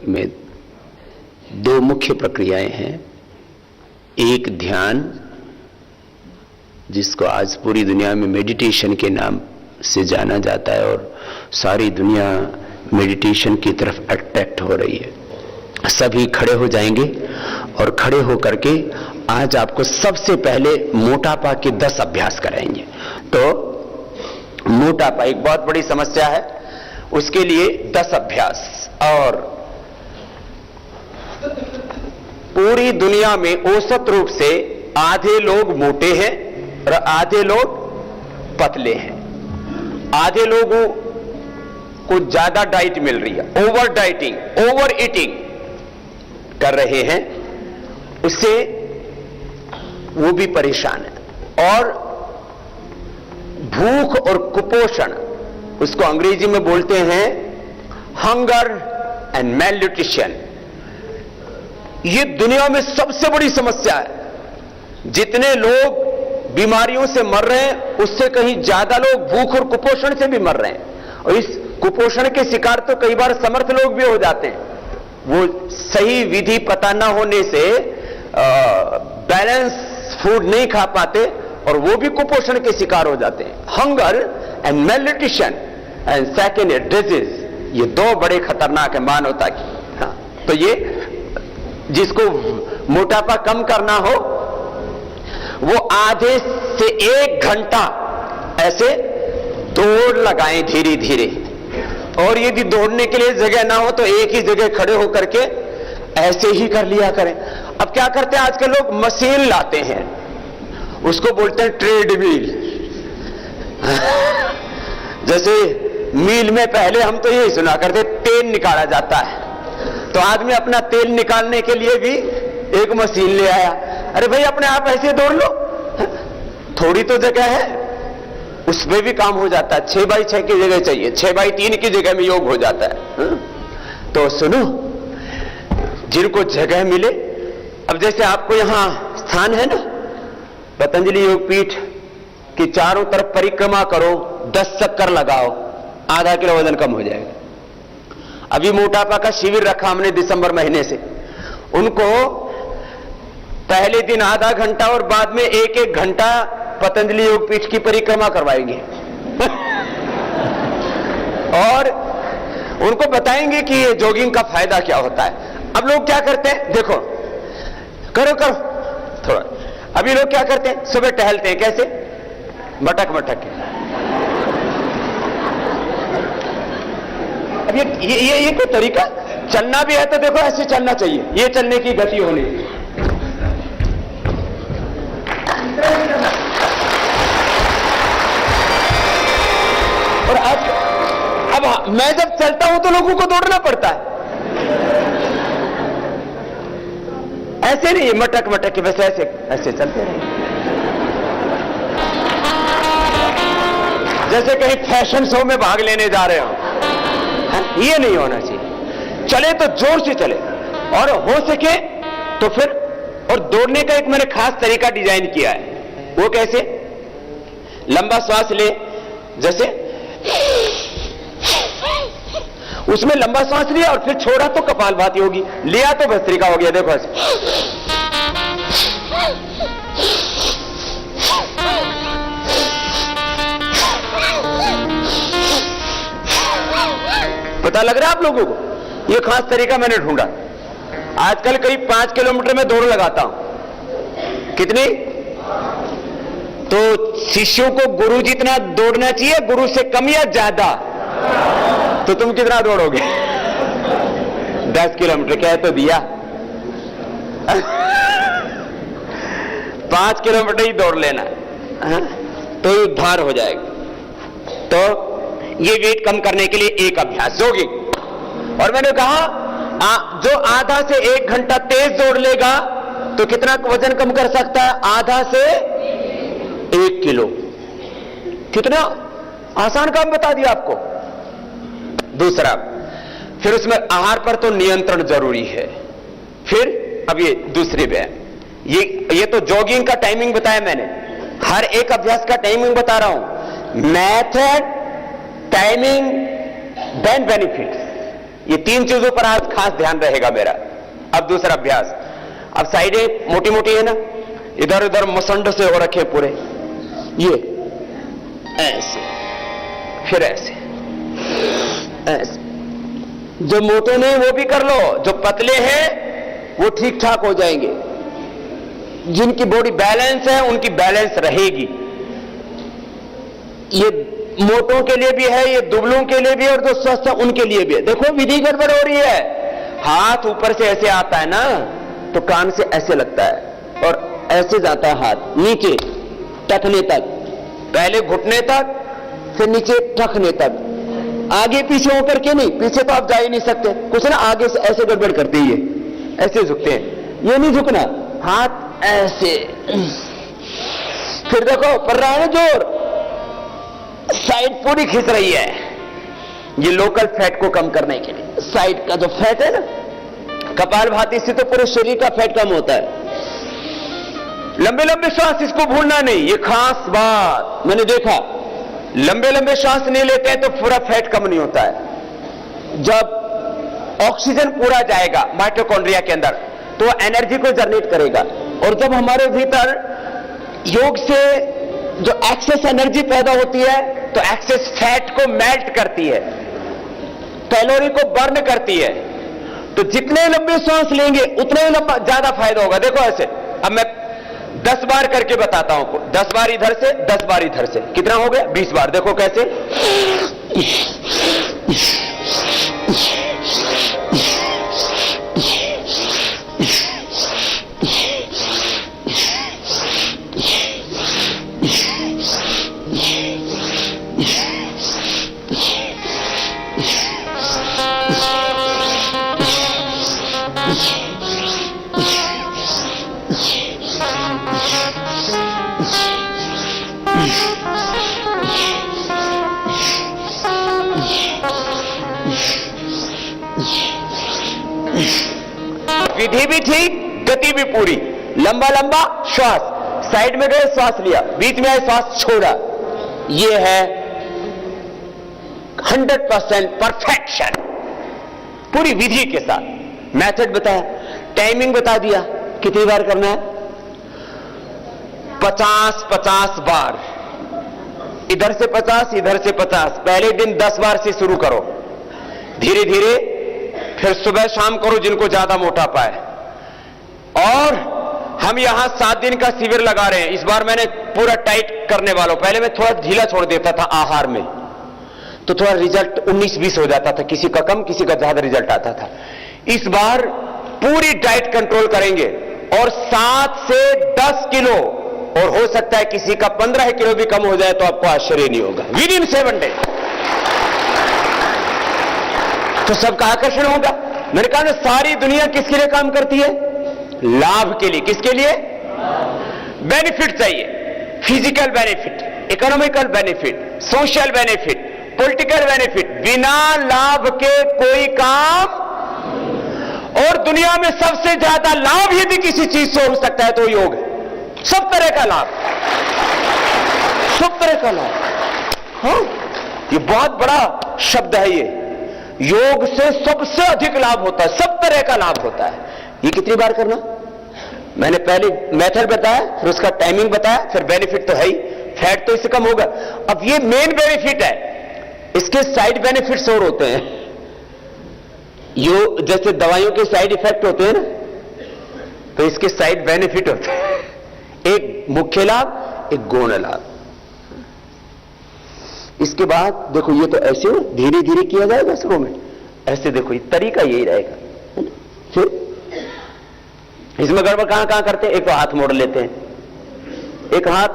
में दो मुख्य प्रक्रियाएं हैं। एक ध्यान, जिसको आज पूरी दुनिया में मेडिटेशन के नाम से जाना जाता है और सारी दुनिया मेडिटेशन की तरफ अट्रैक्ट हो रही है। सभी खड़े हो जाएंगे और खड़े होकर के आज आपको सबसे पहले मोटापा के 10 अभ्यास कराएंगे। तो मोटापा एक बहुत बड़ी समस्या है, उसके लिए 10 अभ्यास। और पूरी दुनिया में औसत रूप से आधे लोग मोटे हैं और आधे लोग पतले हैं। आधे लोगों को ज्यादा डाइट मिल रही है, ओवर डाइटिंग, ओवर ईटिंग कर रहे हैं, उससे वो भी परेशान है। और भूख और कुपोषण, उसको अंग्रेजी में बोलते हैं हंगर एंड मेलन्यूट्रिशन, ये दुनिया में सबसे बड़ी समस्या है। जितने लोग बीमारियों से मर रहे हैं, उससे कहीं ज्यादा लोग भूख और कुपोषण से भी मर रहे हैं। और इस कुपोषण के शिकार तो कई बार समर्थ लोग भी हो जाते हैं। वो सही विधि पता ना होने से बैलेंस फूड नहीं खा पाते और वो भी कुपोषण के शिकार हो जाते हैं। Hunger and malnutrition and second disease, ये दो बड़े खतरनाक है मानवता की। हाँ, तो ये जिसको मोटापा कम करना हो वो आधे से 1 घंटा ऐसे दौड़ लगाएं धीरे धीरे। और यदि दौड़ने के लिए जगह ना हो तो एक ही जगह खड़े होकर के ऐसे ही कर लिया करें। अब क्या करते हैं आजकल लोग, मशीन लाते हैं, उसको बोलते हैं ट्रेडमिल। जैसे मिल में पहले हम तो यही सुना करते तेल निकाला जाता है, तो आदमी अपना तेल निकालने के लिए भी एक मशीन ले आया। अरे भाई अपने आप ऐसे दौड़ लो, थोड़ी तो जगह है, उसमें भी काम हो जाता है। 6x6 की जगह चाहिए, 6x3 की जगह में योग हो जाता है। तो सुनो, जिनको जगह मिले, अब जैसे आपको यहां स्थान है ना, पतंजलि योग पीठ की चारों तरफ परिक्रमा करो, 10 चक्कर लगाओ, आधा किलो वजन कम हो जाएगा। अभी मोटापा का शिविर रखा हमने दिसंबर महीने से, उनको पहले दिन आधा घंटा और बाद में 1-1 घंटा पतंजलि योग पीठ की परिक्रमा करवाएंगे। और उनको बताएंगे कि ये जॉगिंग का फायदा क्या होता है। अब लोग क्या करते हैं, देखो, करो करो थोड़ा। अभी लोग क्या करते हैं, सुबह टहलते हैं, कैसे, मटक मटक के। अब ये कोई तरीका, चलना भी है तो देखो ऐसे चलना चाहिए, ये चलने की गति होनी। और अब मैं जब चलता हूं तो लोगों को दौड़ना पड़ता है, ऐसे नहीं मटक मटक के, बस ऐसे ऐसे चलते रहे, जैसे कहीं फैशन शो में भाग लेने जा रहे हो। ये नहीं होना चाहिए। चले तो जोर से चले, और हो सके तो फिर, और दौड़ने का एक मैंने खास तरीका डिजाइन किया है। वो कैसे, लंबा श्वास ले, जैसे उसमें लंबा श्वास लिया और फिर छोड़ा तो कपालभाति होगी, लिया तो भस्त्रिका हो गया। देखो ऐसे, पता लग रहा है आप लोगों को? ये खास तरीका मैंने ढूंढा। आजकल करीब 5 किलोमीटर में दौड़ लगाता हूं। कितनी? तो शिष्यों को गुरु जितना दौड़ना चाहिए, गुरु से कम या ज्यादा? तो तुम कितना दौड़ोगे? 10 किलोमीटर कह तो दिया। 5 किलोमीटर ही दौड़ लेना, तो उद्धार हो जाएगा। तो ये वेट कम करने के लिए एक अभ्यास, जॉगिंग। और मैंने कहा जो आधा से 1 घंटा तेज दौड़ लेगा तो कितना वजन कम कर सकता है? आधा से 1 किलो। कितना आसान काम बता दिया आपको। दूसरा, फिर उसमें आहार पर तो नियंत्रण जरूरी है। फिर अब ये दूसरी बयान, ये तो जॉगिंग का टाइमिंग बताया मैंने, हर एक अभ्यास का टाइमिंग बता रहा हूं। Method, timing, then benefits. ये 3 चीजों पर आज खास ध्यान रहेगा मेरा। अब दूसरा अभ्यास। अब साइडें मोटी मोटी है ना, इधर उधर मुसंड से हो रखे पूरे, ये ऐसे, फिर ऐसे ऐसे। जो मोटे नहीं वो भी कर लो, जो पतले हैं वो ठीक ठाक हो जाएंगे। जिनकी बॉडी बैलेंस है उनकी बैलेंस रहेगी। ये मोटों के लिए भी है, ये दुबलों के लिए भी है, और जो स्वस्थ है उनके लिए भी है। देखो विधि गड़बड़ हो रही है। हाथ ऊपर से ऐसे आता है ना, तो कान से ऐसे लगता है और ऐसे जाता है हाथ नीचे टखने तक, पहले घुटने तक, फिर नीचे टखने तक, आगे पीछे होकर के नहीं। पीछे तो आप जा ही नहीं सकते, कुछ ना आगे से ऐसे गड़बड़ करते ही है, ऐसे झुकते हैं। ये नहीं झुकना, हाथ ऐसे। फिर देखो पड़ रहा है ना जोर, साइड पूरी खिंच रही है। ये लोकल फैट को कम करने के लिए, साइड का जो फैट है ना, कपालभाति से तो पूरे शरीर का फैट कम होता है। लंबे लंबे श्वास, इसको भूलना नहीं, ये खास बात मैंने देखा। लंबे लंबे श्वास नहीं लेते हैं तो पूरा फैट कम नहीं होता है। जब ऑक्सीजन पूरा जाएगा माइटोकॉन्ड्रिया के अंदर तो एनर्जी को जनरेट करेगा, और जब हमारे भीतर योग से जो एक्सेस एनर्जी पैदा होती है तो एक्सेस फैट को मेल्ट करती है, कैलोरी को बर्न करती है। तो जितने लंबे सांस लेंगे उतने लंबा ज्यादा फायदा होगा। देखो ऐसे, अब मैं 10 बार करके बताता हूं आपको। 10 बार इधर से, 10 बार इधर से, कितना हो गया? 20 बार। देखो कैसे, विधि भी ठीक, गति भी पूरी। लंबा लंबा श्वास, साइड में गए श्वास लिया, बीच में आए श्वास छोड़ा। ये है 100% परफेक्शन, पूरी विधि के साथ। मेथड बताया, टाइमिंग बता दिया, कितनी बार करना है? 50-50 बार। इधर से 50, इधर से 50। पहले दिन 10 बार से शुरू करो, धीरे धीरे फिर सुबह शाम करो जिनको ज्यादा मोटापा है। और हम यहां 7 दिन का शिविर लगा रहे हैं। इस बार मैंने पूरा टाइट करने वालों, पहले मैं थोड़ा ढीला छोड़ देता था आहार में, तो थोड़ा रिजल्ट 19-20 हो जाता था, किसी का कम किसी का ज्यादा रिजल्ट आता था। इस बार पूरी डाइट कंट्रोल करेंगे और 7 से 10 किलो, और हो सकता है किसी का 15 किलो भी कम हो जाए तो आपको आश्चर्य नहीं होगा, विद इन 7 डेज। तो सबका आकर्षण होगा। मैंने कहा ना, सारी दुनिया किसके लिए काम करती है? लाभ के लिए। किसके लिए? बेनिफिट चाहिए, physical benefit, economical benefit, social benefit, political benefit. बिना लाभ के कोई काम। और दुनिया में सबसे ज्यादा लाभ यदि किसी चीज से हो सकता है तो योग है। सब तरह का लाभ, सब तरह का लाभ। हाँ, ये बहुत बड़ा शब्द है ये। योग से सबसे अधिक लाभ होता है, सब तरह का लाभ होता है। ये कितनी बार करना? मैंने पहले मेथड बताया, फिर उसका टाइमिंग बताया, फिर बेनिफिट तो है ही, फैट तो इससे कम होगा। अब ये मेन बेनिफिट है, इसके साइड बेनिफिट्स और होते हैं। यो जैसे दवाइयों के साइड इफेक्ट होते हैं ना, तो इसके साइड बेनिफिट होते हैं। एक मुख्य लाभ, एक गौण लाभ। इसके बाद देखो, ये तो ऐसे धीरे धीरे किया जाएगा शुरू में, ऐसे देखो, ये तरीका यही रहेगा। फिर इसमें गड़बड़ कहां कहां करते हैं? एक तो हाथ मोड़ लेते हैं, एक हाथ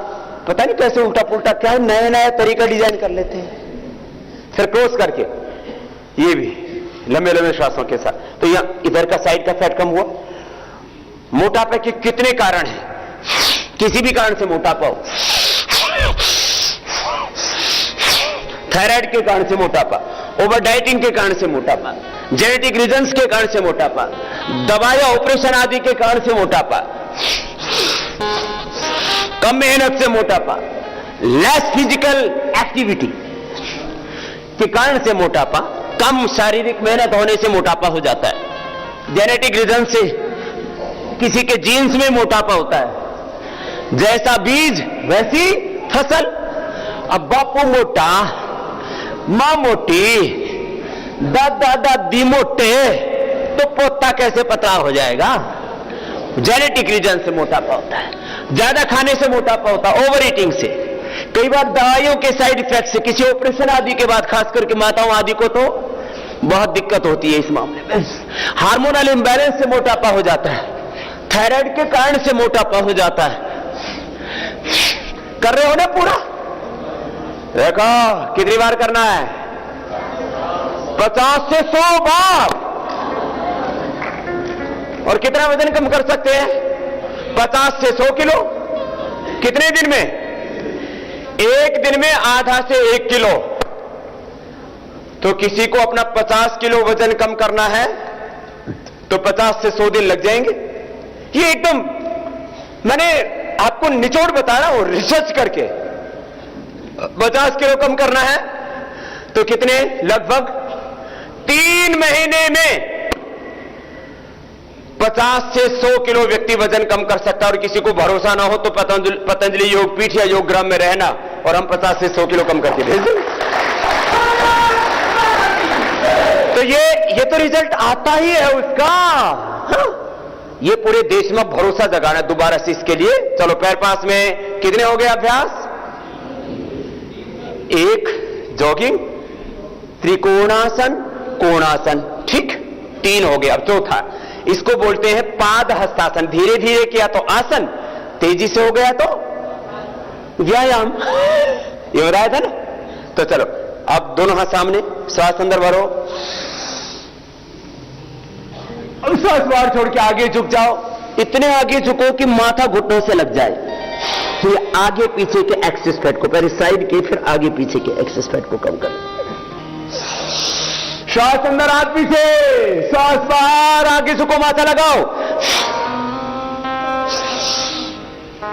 पता नहीं कैसे उल्टा पुल्टा, क्या नया नया तरीका डिजाइन कर लेते हैं। फिर क्रॉस करके, ये भी लंबे लंबे श्वासों के साथ। तो यहां इधर का साइड का फैट कम हुआ। मोटापे के कितने कारण हैं? किसी भी कारण से मोटापा हो, थायराइड के कारण से मोटापा, ओवर डाइटिंग के कारण से मोटापा, जेनेटिक रीजंस के कारण से मोटापा, दवाया ऑपरेशन आदि के कारण से मोटापा, कम मेहनत से मोटापा, लेस फिजिकल एक्टिविटी के कारण से मोटापा, कम शारीरिक मेहनत होने से मोटापा हो जाता है, जेनेटिक रीजन से किसी के जीन्स में मोटापा होता है, जैसा बीज वैसी फसल। अब बापू मोटा, मां मोटी, दादा दादी मोटे, तो पोता कैसे पतला हो जाएगा? जेनेटिक रीजन से मोटापा होता है, ज्यादा खाने से मोटापा होता है, ओवर ईटिंग से, कई बार दवाइयों के साइड इफेक्ट से, किसी ऑपरेशन आदि के बाद, खास करके माताओं आदि को तो बहुत दिक्कत होती है इस मामले में। हार्मोनल इंबैलेंस से मोटापा हो जाता है, थायराइड के कारण से मोटापा हो जाता है। कर रहे हो ना पूरा? देखो कितनी बार करना है? 50 से 100 बार। और कितना वजन कम कर सकते हैं? 50 से 100 किलो। कितने दिन में? एक दिन में आधा से 1 किलो। तो किसी को अपना 50 किलो वजन कम करना है तो 50 से 100 दिन लग जाएंगे। ये एकदम मैंने आपको निचोड़ बता रहा हूं रिसर्च करके। 50 किलो कम करना है तो कितने? लगभग 3 महीने में 50 से 100 किलो व्यक्ति वजन कम कर सकता है। और किसी को भरोसा ना हो तो पतंजलि योग पीठ या योग ग्राम में रहना और हम 50 से 100 किलो कम करके भेज देंगे। तो ये तो रिजल्ट आता ही है उसका। हाँ? ये पूरे देश में भरोसा जगाना दोबारा से इसके लिए। चलो पैर पास में कितने हो गए अभ्यास? 1 जॉगिंग, त्रिकोणासन, कोणासन, ठीक 3 हो गए। अब चौथा, इसको बोलते हैं पाद हस्तासन। धीरे धीरे किया तो आसन, तेजी से हो गया तो व्यायाम। ये बताया था ना? तो चलो अब दोनों हाथ सामने, श्वास अंदर भरो, अब श्वास बाहर छोड़ के आगे झुक जाओ। इतने आगे झुको कि माथा घुटनों से लग जाए। फिर आगे पीछे के एक्सिस फैट को, पहले साइड के फिर आगे पीछे के एक्सिस फैट को कम करो। श्वास अंदर, हाथ पीछे, श्वास बाहर, आगे झुको, माथा लगाओ।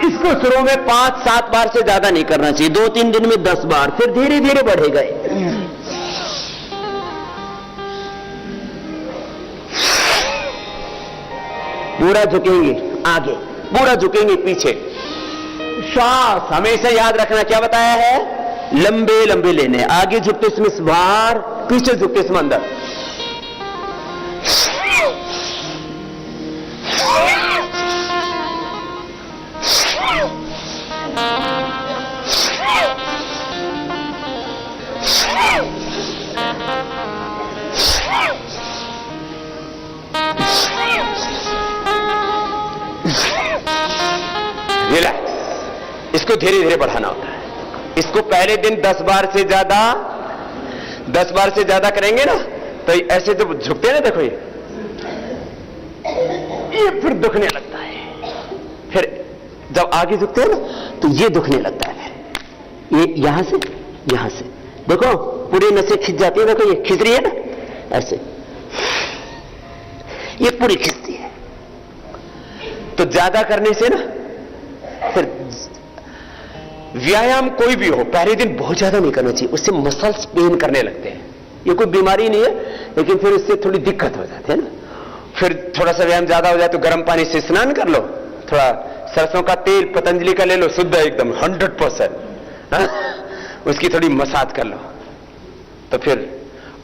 इसको शुरू में 5-7 बार से ज्यादा नहीं करना चाहिए, 2-3 दिन में 10 बार, फिर धीरे धीरे बढ़ेगा। पूरा झुकेंगे आगे, पूरा झुकेंगे पीछे। श्वास हमेशा याद रखना, क्या बताया है? लंबे लंबे लेने, आगे झुकते इसमें बाहर, पीछे झुकते इसमें अंदर। रिलैक्स। इसको धीरे धीरे बढ़ाना होता है। इसको पहले दिन 10 बार से ज्यादा करेंगे ना तो ऐसे जब झुकते हैं ना, देखो ये फिर दुखने लगता है। फिर जब आगे झुकते हैं ना तो ये दुखने लगता है। ये यहां से देखो पूरी नसें खिंच जाती है। देखो ये खिंच रही है ना, ऐसे ये पूरी खिंचती है। तो ज्यादा करने से ना फिर व्यायाम कोई भी हो पहले दिन बहुत ज्यादा नहीं करना चाहिए, उससे मसल्स पेन करने लगते हैं। ये कोई बीमारी नहीं है, लेकिन फिर इससे थोड़ी दिक्कत हो जाती है ना। फिर थोड़ा सा व्यायाम ज्यादा हो जाए तो गर्म पानी से स्नान कर लो, थोड़ा सरसों का तेल पतंजलि का ले लो, शुद्ध एकदम 100%, उसकी थोड़ी मसाज कर लो। तो फिर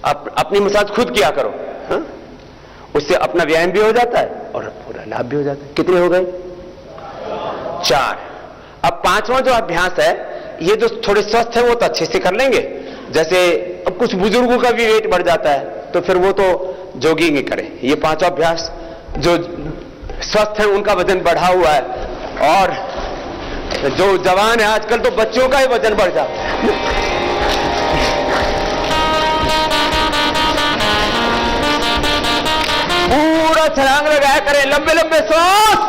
अपनी मसाज खुद किया करो, हा? उससे अपना व्यायाम भी हो जाता है और पूरा लाभ भी हो जाता है। कितने हो गए? 4। अब 5वां जो अभ्यास है, ये जो थोड़े स्वस्थ है वो तो अच्छे से कर लेंगे। जैसे अब कुछ बुजुर्गों का भी वेट बढ़ जाता है तो फिर वो तो जॉगिंग ही करें। ये 5वां अभ्यास, जो स्वस्थ है उनका वजन बढ़ा हुआ है, और जो जवान है आजकल तो बच्चों का ही वजन बढ़ जाता है। पूरा छलांग लगाया करें, लंबे लंबे श्वास।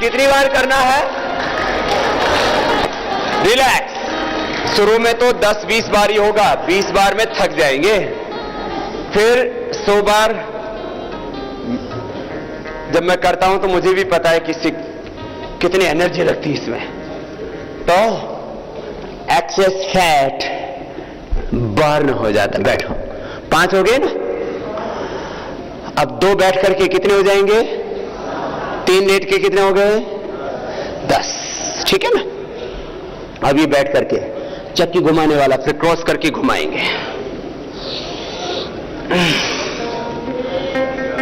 कितनी बार करना है? रिलैक्स। शुरू में तो 10-20 बार ही होगा, 20 बार में थक जाएंगे, फिर 100 बार। जब मैं करता हूं तो मुझे भी पता है कि कितनी एनर्जी लगती है इसमें। तो एक्सेस फैट बर्न हो जाता है। बैठो, 5 हो गए ना, अब 2 बैठ करके कितने हो जाएंगे, 3 लेट के कितने हो गए, 10। ठीक है ना। अब ये बैठ करके चक्की घुमाने वाला फिर क्रॉस करके घुमाएंगे,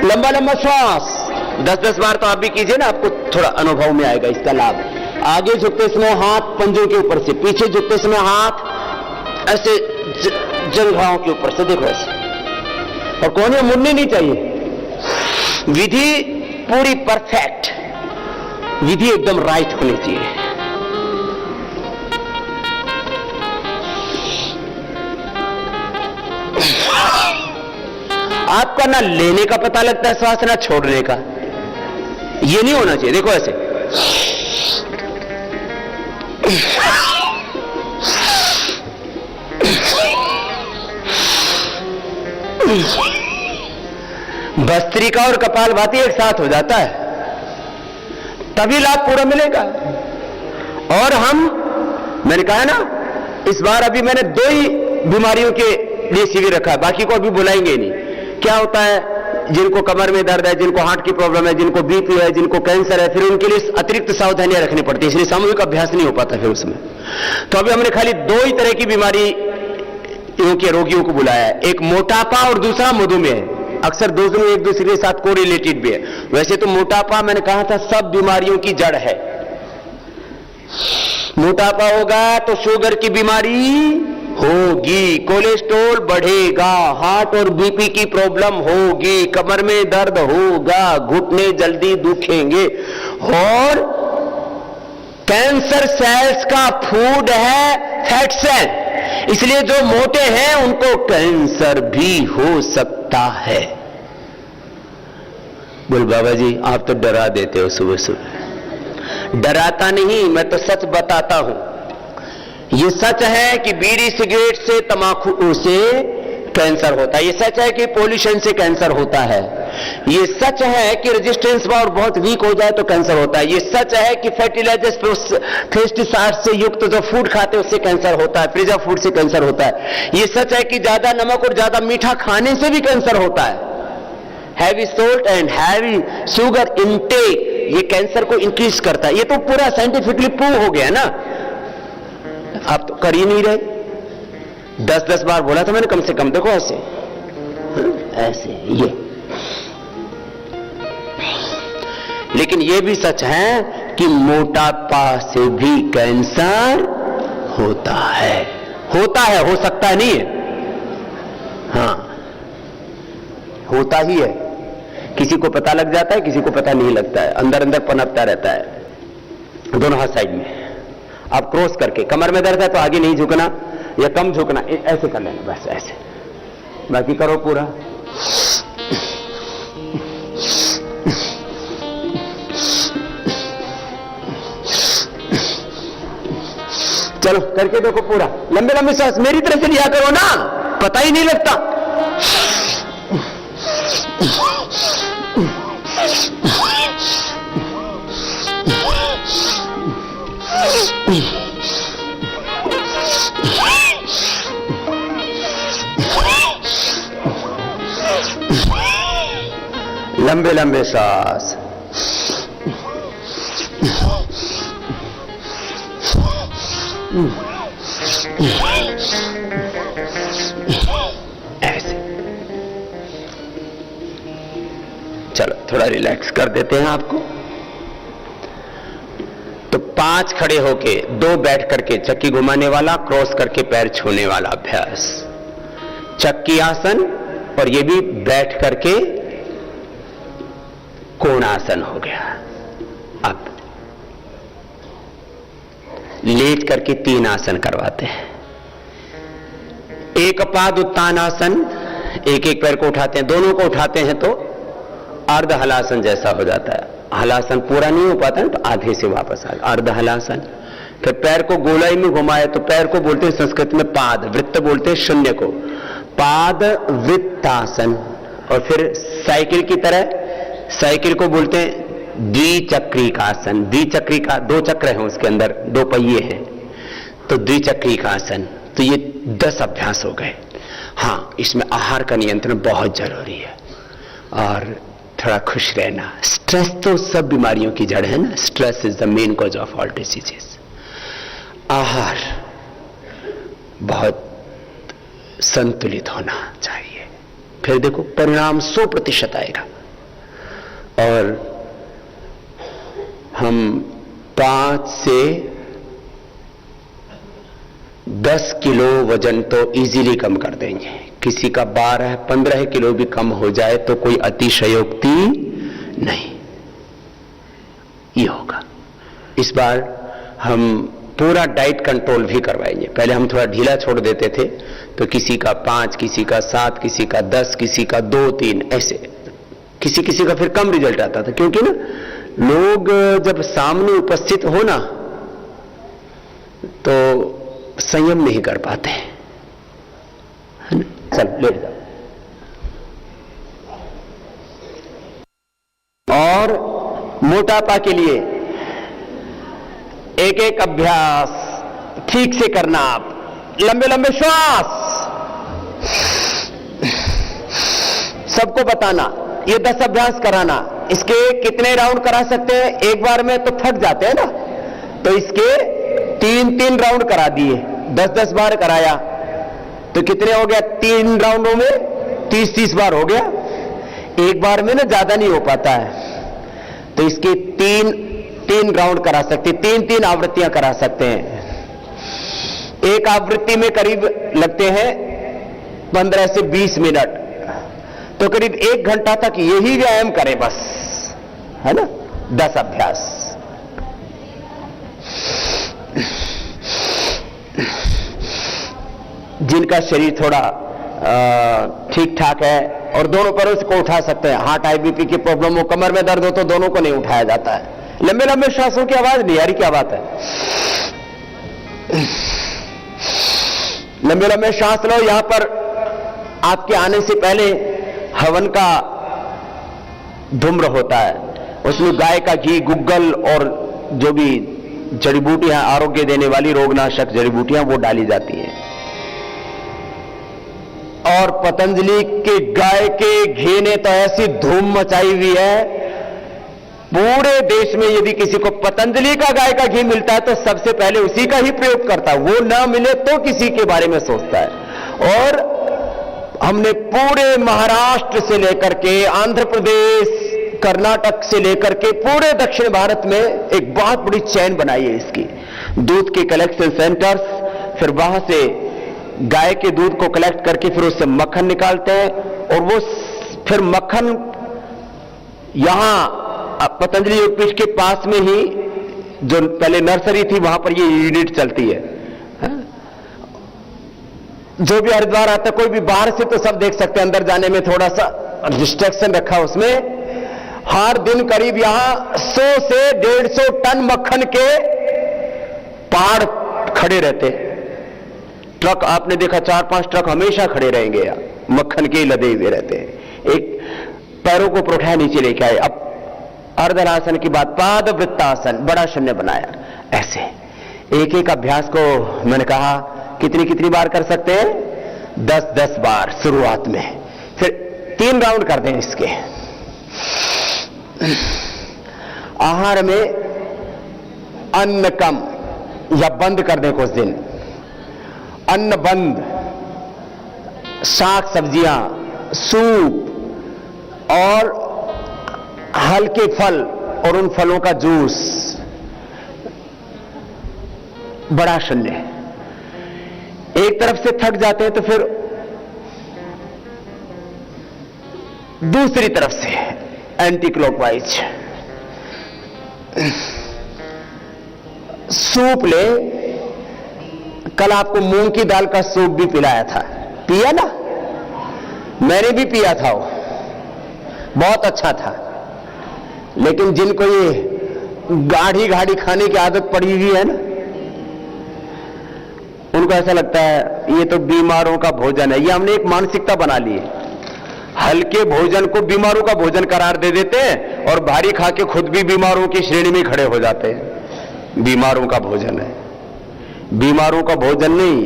लंबा लंबा श्वास 10-10 बार तो आप भी कीजिए ना, आपको थोड़ा अनुभव में आएगा इसका लाभ। आगे झुकते समय हाथ पंजों के ऊपर से, पीछे झुकते समय हाथ ऐसे जंघाओं के ऊपर से, देखो ऐसे, और कोने मुड़ने नहीं चाहिए। विधि पूरी परफेक्ट, विधि एकदम राइट होनी चाहिए। आपका ना लेने का पता लगता है श्वास, ना छोड़ने का। ये नहीं होना चाहिए। देखो ऐसे, भस्त्रिका और कपालभाति एक साथ हो जाता है, तभी लाभ पूरा मिलेगा। और हम, मैंने कहा ना, इस बार अभी मैंने 2 ही बीमारियों के लिए शिविर रखा है, बाकी को अभी बुलाएंगे नहीं। क्या होता है, जिनको कमर में दर्द है, जिनको हार्ट की प्रॉब्लम है, जिनको बीपी है, जिनको कैंसर है, फिर उनके लिए अतिरिक्त सावधानियां रखनी पड़ती है, इसलिए सामूहिक अभ्यास नहीं हो पाता फिर उसमें। तो अभी हमने खाली 2 ही तरह की बीमारी के रोगियों को बुलाया है, एक मोटापा और दूसरा मधुमेह। अक्सर दोनों एक दूसरे के साथ कोरिलेटेड भी है। वैसे तो मोटापा, मैंने कहा था, सब बीमारियों की जड़ है। मोटापा होगा तो शुगर की बीमारी होगी, कोलेस्ट्रॉल बढ़ेगा, हार्ट और बीपी की प्रॉब्लम होगी, कमर में दर्द होगा, घुटने जल्दी दुखेंगे। और कैंसर सेल्स का फूड है फैट सेल, इसलिए जो मोटे हैं उनको कैंसर भी हो सकता है। बोल बाबा जी, आप तो डरा देते हो सुबह सुबह। डराता नहीं, मैं तो सच बताता हूं। ये सच है कि बीड़ी सिगरेट से, तंबाकू से कैंसर होता है। ये सच है कि पोल्यूशन से कैंसर होता है। ये सच है कि रेजिस्टेंस पावर बहुत वीक हो जाए तो कैंसर होता है। ये सच है कि फर्टिलाइजर्स, पेस्टिसाइड से युक्त जो फूड खाते हैं उससे कैंसर होता है, प्रिजर्व फूड से कैंसर होता है। ये सच है कि ज्यादा नमक और ज्यादा मीठा खाने से भी कैंसर होता है। Heavy salt and heavy sugar intake ये कैंसर को इंक्रीज करता है। ये तो पूरा साइंटिफिकली प्रूव हो गया ना। आप तो कर ही नहीं रहे। 10-10 बार बोला था मैंने, कम से कम। देखो ऐसे, ऐसे ये। लेकिन ये भी सच है कि मोटापा से भी कैंसर होता है। होता है, हो सकता है नहीं है, हाँ होता ही है। किसी को पता लग जाता है, किसी को पता नहीं लगता है, अंदर अंदर पनपता रहता है। दोनों हाथ साइड में, आप क्रॉस करके, कमर में दर्द है तो आगे नहीं झुकना या कम झुकना, ऐसे कर लेना, बस ऐसे। बाकी करो पूरा। चलो करके देखो पूरा। लंबे लंबे सांस मेरी तरफ से लिया करो ना, पता ही नहीं लगता। लंबे लंबे सांस। ऐसे। चलो थोड़ा रिलैक्स कर देते हैं आपको। तो 5 खड़े होके, 2 बैठ करके, चक्की घुमाने वाला, क्रॉस करके पैर छूने वाला अभ्यास, चक्की आसन, और ये भी बैठ करके कोणासन हो गया। अब लेट करके 3 आसन करवाते हैं। एक पाद उत्तान आसन, एक एक पैर को उठाते हैं, दोनों को उठाते हैं तो अर्ध हलासन जैसा हो जाता है। हलासन पूरा नहीं हो पाता है तो आधे से वापस आ, अर्ध हलासन। फिर पैर को गोलाई में घुमाए तो पैर को बोलते हैं संस्कृत में पाद, वृत्त बोलते हैं शून्य को, पाद वृत्तासन। और फिर साइकिल की तरह, साइकिल को बोलते हैं द्विचक्रिकासन। द्विचक्रिका, दो चक्र हैं उसके अंदर, दो पहिए हैं, तो द्विचक्रिकासन। तो ये 10 अभ्यास हो गए। हाँ, इसमें आहार का नियंत्रण बहुत जरूरी है और थोड़ा खुश रहना। स्ट्रेस तो सब बीमारियों की जड़ है ना, stress is the main cause of all diseases. आहार बहुत संतुलित होना चाहिए, फिर देखो परिणाम 100% आएगा। और हम 5 से 10 किलो वजन तो इजीली कम कर देंगे। किसी का 12-15 किलो भी कम हो जाए तो कोई अतिशयोक्ति नहीं, ये होगा। इस बार हम पूरा डाइट कंट्रोल भी करवाएंगे। पहले हम थोड़ा ढीला छोड़ देते थे, तो किसी का 5, किसी का 7, किसी का 10, किसी का 2-3, ऐसे किसी किसी का फिर कम रिजल्ट आता था, क्योंकि ना लोग जब सामने उपस्थित हो ना तो संयम नहीं कर पाते, है ना। चल लेट जाओ। और मोटापा के लिए एक एक अभ्यास ठीक से करना। आप लंबे लंबे श्वास सबको बताना, ये 10 अभ्यास कराना। इसके कितने राउंड करा सकते हैं? एक बार में तो थक जाते हैं ना, तो इसके 3-3 राउंड करा दिए, 10-10 बार कराया तो कितने हो गया? 3 राउंडों में 30-30 बार हो गया। एक बार में ना ज्यादा नहीं हो पाता है, तो इसके 3 राउंड करा सकते, 3-3 आवृत्तियां करा सकते हैं। एक आवृत्ति में करीब लगते हैं 15 से 20 मिनट, तो करीब 1 घंटा तक यही व्यायाम करें बस, है ना। 10 अभ्यास। जिनका शरीर थोड़ा ठीक ठाक है और दोनों पैरों से को उठा सकते हैं, हार्ट हाई बीपी की प्रॉब्लम हो, कमर में दर्द हो, तो दोनों को नहीं उठाया जाता है। लंबे लंबे श्वासों की आवाज नहीं आ रही, क्या बात है? लंबे लंबे श्वास लो। यहां पर आपके आने से पहले हवन का धूम्र होता है, उसमें गाय का घी, गुग्गल और जो भी जड़ी बूटियां, आरोग्य देने वाली रोगनाशक जड़ी बूटियां, वो डाली जाती हैं। और पतंजलि के गाय के घी ने तो ऐसी धूम मचाई हुई है, पूरे देश में यदि किसी को पतंजलि का गाय का घी मिलता है तो सबसे पहले उसी का ही प्रयोग करता है, वो ना मिले तो किसी के बारे में सोचता है। और हमने पूरे महाराष्ट्र से लेकर के आंध्र प्रदेश, कर्नाटक से लेकर के पूरे दक्षिण भारत में एक बहुत बड़ी चैन बनाई है इसकी। दूध के कलेक्शन सेंटर्स, फिर वहां से गाय के दूध को कलेक्ट करके फिर उससे मक्खन निकालते हैं, और वो फिर मक्खन यहां पतंजलि योगपीठ के पास में ही जो पहले नर्सरी थी वहां पर ये यूनिट चलती है। जो भी हरिद्वार आता, कोई भी बाहर से तो सब देख सकते हैं, अंदर जाने में थोड़ा सा रिस्ट्रिक्शन रखा उसमें। हर दिन करीब यहां 100 से 150 टन मक्खन के पहाड़ खड़े रहते हैं। ट्रक आपने देखा, 4-5 ट्रक हमेशा खड़े रहेंगे यहाँ, मक्खन के लदे हुए रहते हैं। एक पैरों को उठाया नीचे लेके आए। अब अर्धनासन की बात, पाद वृत्तासन, बड़ा शून्य बनाया। ऐसे एक एक अभ्यास को मैंने कहा कितनी बार कर सकते हैं? 10-10 बार शुरुआत में, फिर 3 राउंड कर दें इसके। आहार में अन्न कम या बंद कर दें कुछ दिन, अन्न बंद, साग सब्जियां, सूप और हल्के फल और उन फलों का जूस, बड़ा शून्य। एक तरफ से थक जाते हैं तो फिर दूसरी तरफ से एंटी क्लॉकवाइज। सूप ले, कल आपको मूंग की दाल का सूप भी पिलाया था, पिया ना? मैंने भी पिया था, वो बहुत अच्छा था। लेकिन जिनको ये गाढ़ी गाढ़ी खाने की आदत पड़ी हुई है ना, उनको ऐसा लगता है ये तो बीमारों का भोजन है। ये हमने एक मानसिकता बना ली है, हल्के भोजन को बीमारों का भोजन करार दे देते हैं और भारी खा के खुद भी बीमारों की श्रेणी में खड़े हो जाते हैं। बीमारों का भोजन है, बीमारों का भोजन नहीं,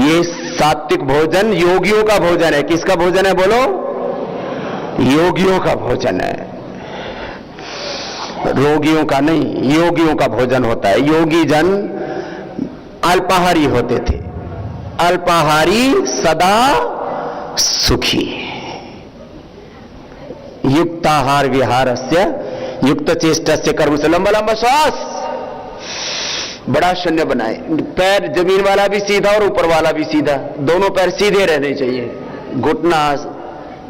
ये सात्विक भोजन योगियों का भोजन है। किसका भोजन है बोलो? योगियों का भोजन है, रोगियों का नहीं, योगियों का भोजन होता है। योगी जन अल्पाहारी होते थे, अल्पाहारी सदा सुखी। युक्ताहार विहारस्य युक्त चेष्टस्य कर्म से, लंबा लंबा श्वास, बड़ा शून्य बनाए, पैर जमीन वाला भी सीधा और ऊपर वाला भी सीधा, दोनों पैर सीधे रहने चाहिए, घुटना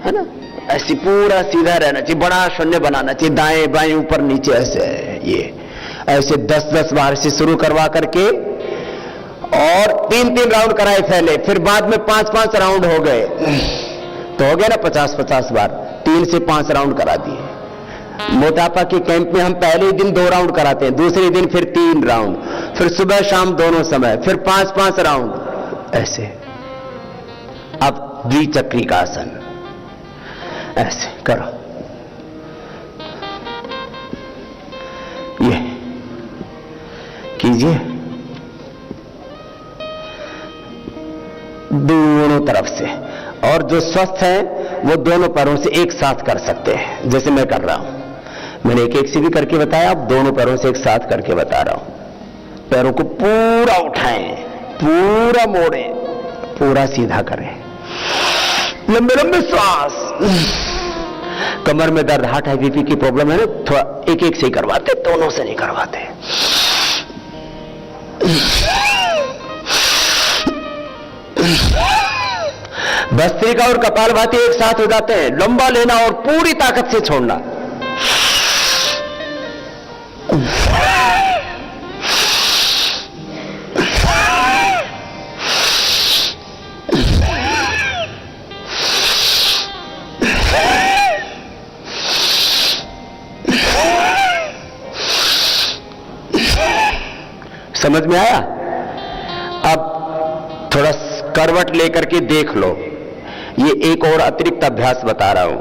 है ना ऐसी पूरा सीधा रहना चाहिए, बड़ा शून्य बनाना चाहिए, दाएं बाएं ऊपर नीचे ऐसे, ये ऐसे 10-10 बार से शुरू करवा करके और 3-3 राउंड कराए पहले, फिर बाद में 5-5 राउंड हो गए तो हो गया ना 50-50 बार, 3 से 5 राउंड करा दिए। मोटापा के कैंप में हम पहले दिन 2 राउंड कराते हैं, दूसरे दिन फिर 3 राउंड, फिर सुबह शाम दोनों समय, फिर 5-5 राउंड ऐसे। अब द्विचक्री का आसन ऐसे करो, ये कीजिए दोनों तरफ से, और जो स्वस्थ हैं वो दोनों पैरों से एक साथ कर सकते हैं, जैसे मैं कर रहा हूं। मैंने एक एक से भी करके बताया, अब दोनों पैरों से एक साथ करके बता रहा हूं। पैरों को पूरा उठाएं, पूरा मोड़ें, पूरा सीधा करें, लंबे लंबे श्वास। कमर में दर्द, हार्ट हाई बीपी की प्रॉब्लम है ना, थोड़ा एक एक से ही करवाते, दोनों से नहीं करवाते। भस्त्रिका और कपालभाति एक साथ हो जाते हैं, लंबा लेना और पूरी ताकत से छोड़ना। समझ में आया? अब थोड़ा करवट लेकर के देख लो, ये एक और अतिरिक्त अभ्यास बता रहा हूं।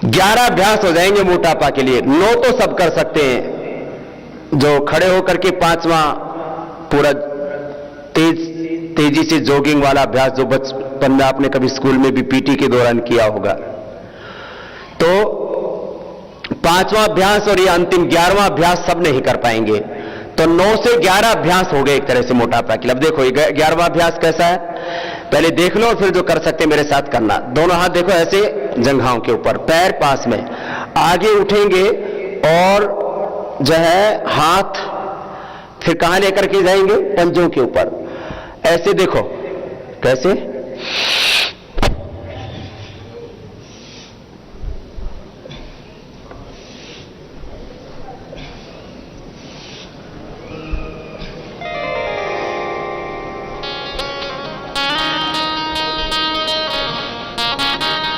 11 अभ्यास हो जाएंगे मोटापा के लिए, 9 तो सब कर सकते हैं। जो खड़े होकर के 5वां पूरा तेजी से जॉगिंग वाला अभ्यास, जो बचपन में आपने कभी स्कूल में भी पीटी के दौरान किया होगा, तो 5वां अभ्यास और ये अंतिम 11वां अभ्यास सब नहीं कर पाएंगे। तो 9 से 11 अभ्यास हो गए एक तरह से मोटापा के लिए। अब देखो 11वां अभ्यास कैसा है, पहले देख लो, फिर जो कर सकते मेरे साथ करना। दोनों हाथ देखो ऐसे जंघाओं के ऊपर, पैर पास में, आगे उठेंगे और जो है हाथ फिर कहां लेकर के जाएंगे? पंजों के ऊपर, ऐसे देखो कैसे।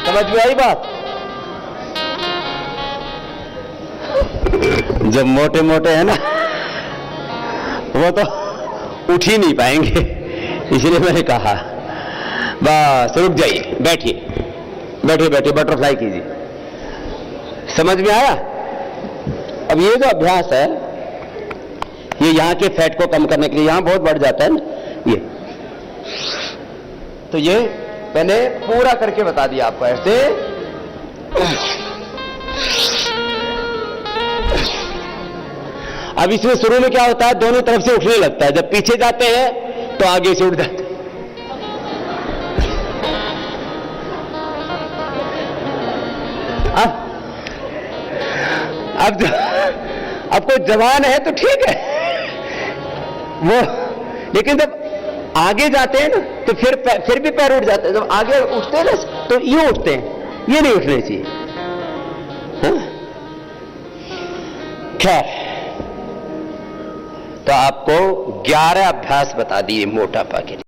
समझ में आई बात? जब मोटे मोटे है ना, वो तो उठ ही नहीं पाएंगे, इसलिए मैंने कहा बस रुक जाइए, बैठिए, बैठिए बैठिए, बटरफ्लाई कीजिए। समझ में आया? अब ये जो अभ्यास है, ये यहां के फैट को कम करने के लिए, यहां बहुत बढ़ जाता है ना ये, तो ये मैंने पूरा करके बता दिया आपको ऐसे। अब इसमें शुरू में क्या होता है, दोनों तरफ से उठने लगता है, जब पीछे जाते हैं तो आगे से उठ जाते हैं। अब कोई जवान है तो ठीक है वो, लेकिन जब आगे जाते हैं ना तो फिर भी पैर उठ जाते हैं। जब आगे उठते हैं ना तो ये उठते हैं, ये नहीं उठने चाहिए। खैर, तो आपको 11 अभ्यास बता दिए मोटापा के लिए।